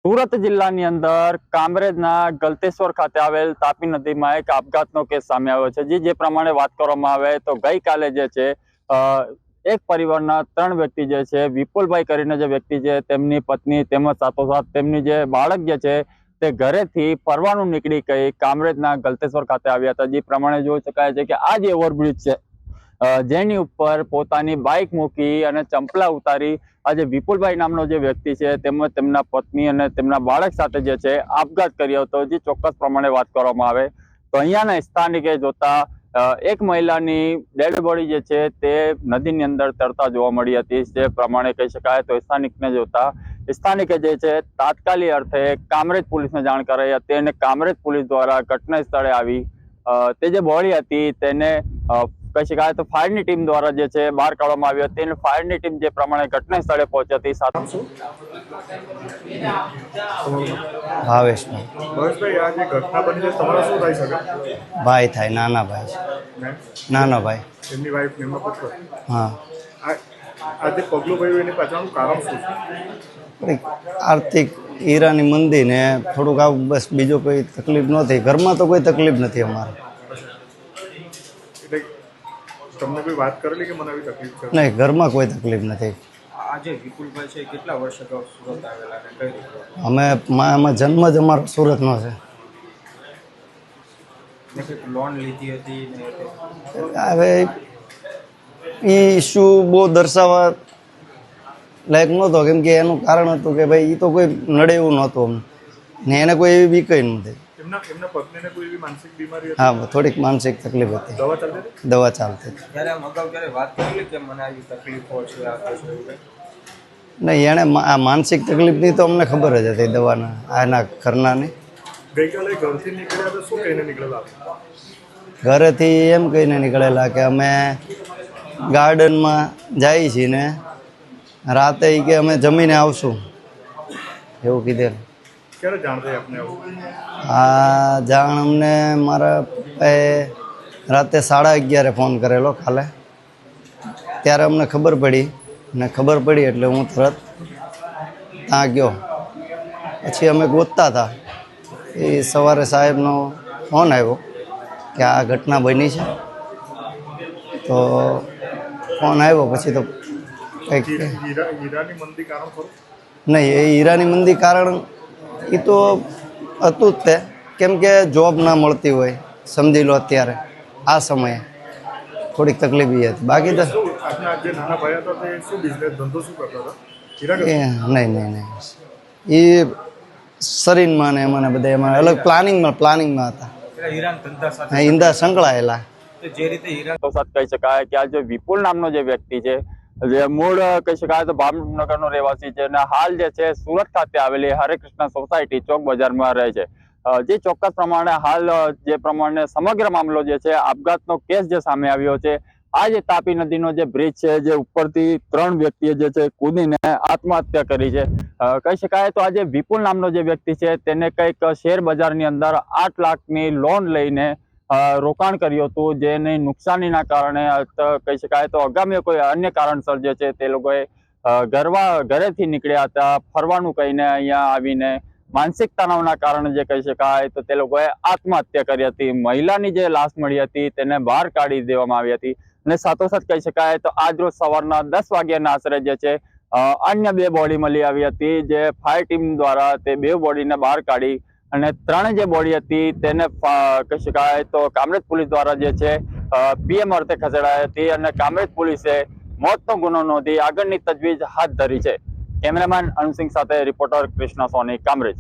સુરત જિલ્લાની અંદર કામરેજના ગલતેશ્વર ખાતે આવેલ તાપી નદીમાં એક આપઘાતનો કેસ સામે આવ્યો છે। જે પ્રમાણે વાત કરવામાં આવે તો ગઈકાલે જે છે એક પરિવારના 3 વ્યક્તિ જે છે વિપુલભાઈ કરીને જે વ્યક્તિ છે તેમની પત્ની તેમજ સાથોસાથ તેમની જે બાળક જે છે તે ઘરેથી ફરવાનું નીકળી ગઈ કામરેજના ગલતેશ્વર ખાતે આવ્યા હતા। જે પ્રમાણે જોઈ શકાય છે કે આ જે ઓવરબ્રિજ છે જેની ઉપર પોતાની બાઇક મૂકી અને ચંપલા ઉતારી આજે વિપુલભાઈ નામનો જે વ્યક્તિ છે તેમજ તેમના પત્ની અને તેમના બાળક સાથે જે છે આપઘાત કર્યો હતો। જે ચોક્કસ પ્રમાણે વાત કરવામાં આવે તો અહીંયાના સ્થાનિકે જોતા એક મહિલાની ડેડ બોડી જે છે તે નદીની અંદર તરતા જોવા મળી હતી। જે પ્રમાણે કહી શકાય તો સ્થાનિકને જોતા સ્થાનિકે જે છે તાત્કાલિક અર્થે કામરેજ પોલીસને જાણ કરાઈ હતી અને કામરેજ પોલીસ દ્વારા ઘટના સ્થળે આવી તે જે બોડી હતી તેને કહી શકાય તો ફાયરની ટીમ દ્વારા જે છે બહાર કાઢવામાં આવી હતી અને ફાયરની ટીમ જે પ્રમાણે ઘટના સ્થળે પહોંચી હતી। ભાવેશભાઈ, આ જે ઘટના બની છે તમારો શું થઈ શકે? ભાઈ થાય, નાના ભાઈ છે, નાનો ભાઈ, એમની વાઈફ એમનો પુત્ર। હા, આ જે પગલું ભર્યું એની પાછળનું કારણ શું છે? આર્થિક હીરાની મંદી ને થોડુંક આવું, બસ બીજો કોઈ તકલીફ નથી। ઘરમાં તો કોઈ તકલીફ નથી અમારે। એટલે તમને કોઈ વાત કરેલી કે મને આવી તકલીફ છે? નહીં, ઘરમાં કોઈ તકલીફ નથી। આજે વિપુલભાઈ છે કેટલા વર્ષ અગાઉ સુરત આવેલા અને કઈ રીતે? અમે જન્મ જ અમારો સુરતનો છે। લોન લીધી હતી ને હવે એ ઇસ્યુ બહુ દર્શાવવા લાયક નહોતો, કેમ કે એનું કારણ હતું કે ભાઈ એ તો કોઈ નડે એવું નહોતું અમને, ને એને કોઈ એવી બીકઈ નથી। એમના પત્નીને કોઈ એવી માનસિક બીમારી હતી? હા, થોડીક માનસિક તકલીફ હતી, દવા ચાલતી હતી? દવા ચાલતી હતી। ત્યારે આમ અગાઉ ક્યારે વાત કરેલી કે મને આવી તકલીફો છે આ છે એવું કંઈ? નહીં, એણે આ માનસિક તકલીફની તો અમને ખબર જ હતી, દવાના આના ઘરનાની। ગઈકાલે ઘરથી નીકળ્યા તો શું કહીને નીકળેલા? ઘરેથી એમ કહીને નીકળેલા કે અમે ગાર્ડનમાં જઈએ છીએ ને રાતે કે અમે જમીને આવશું, એવું કીધેલું। ક્યારે જાણ થઈ આપને આવું? આ જાણ અમને મારા પપ્પાએ રાતે 11:30 ફોન કરેલો કાલે, ત્યારે અમને ખબર પડી ને ખબર પડી એટલે હું તરત ત્યાં ગયો। પછી અમે ગોતતા હતા, એ સવારે સાહેબનો ફોન આવ્યો કે આ ઘટના બની છે, તો ફોન આવ્યો પછી તો કંઈક હીરાની મંદી કારણ ખરું? નહીં, એ હીરાની મંદી કારણ એ તો હતું જ તે, કેમ કે જોબ ના મળતી હોય, સમજી લો અત્યારે આ સમયે થોડીક તકલીફ એ હતી। બાકી તો આપના જે નાના ભાઈ હતા તે શું બિઝનેસ ધંધો શું કરતા હતા? એ નહીં, એ શરીરમાં ને એમાં બધા એમાં અલગ પ્લાનિંગમાં હતા, એટલે હીરાના ધંધા સાથે ઈંડા સંકળાયેલા। તો જે રીતે હીરા તો સાથ કહી શકાય કે આ જે વિપુલ નામનો જે વ્યક્તિ છે જે મૂળ કહી શકાય તો ભાવનગરનો રહેવાસી છે અને હાલ જે છે સુરત ખાતે આવેલી હરે કૃષ્ણ સોસાયટી ચોક બજારમાં રહે છે। જે ચોક્કસ પ્રમાણે હાલ જે પ્રમાણે સમગ્ર મામલો જે છે આપઘાતનો કેસ જે સામે આવ્યો છે, આ જે તાપી નદીનો જે બ્રિજ છે જે ઉપરથી 3 વ્યક્તિએ જે છે કૂદીને આત્મહત્યા કરી છે। કહી શકાય તો આ જે વિપુલ નામનો જે વ્યક્તિ છે તેને કંઈક શેર બજારની અંદર 8 લાખની લોન લઈને રોકાણ કર્યું હતું, જેની નુકસાનીના કારણે કહી શકાય તો આગામી કોઈ અન્ય કારણસર જે છે તે લોકોએ ઘરેથી નીકળ્યા હતા ફરવાનું કહીને અહીંયા આવીને માનસિક તણાવના કારણે જે કહી શકાય તો તે લોકોએ આત્મહત્યા કરી હતી। મહિલાની જે લાશ મળી હતી તેને બહાર કાઢી દેવામાં આવી હતી અને સાથોસાથ કહી શકાય તો આજ રોજ સવારના 10 વાગ્યાના આશરે જે છે અન્ય 2 બોડી મળી આવી હતી, જે ફાયર ટીમ દ્વારા તે 2 બોડીને બહાર કાઢી અને 3 જે બોડી હતી તેને કહી શકાય તો કામરેજ પોલીસ દ્વારા જે છે પીએમ અર્થે ખસેડાઈ હતી અને કામરેજ પોલીસે મોતનો ગુનો નોંધી આગળની તજવીજ હાથ ધરી છે। કેમેરામેન અનુસિંહ સાથે રિપોર્ટર કૃષ્ણ સોની, કામરેજ।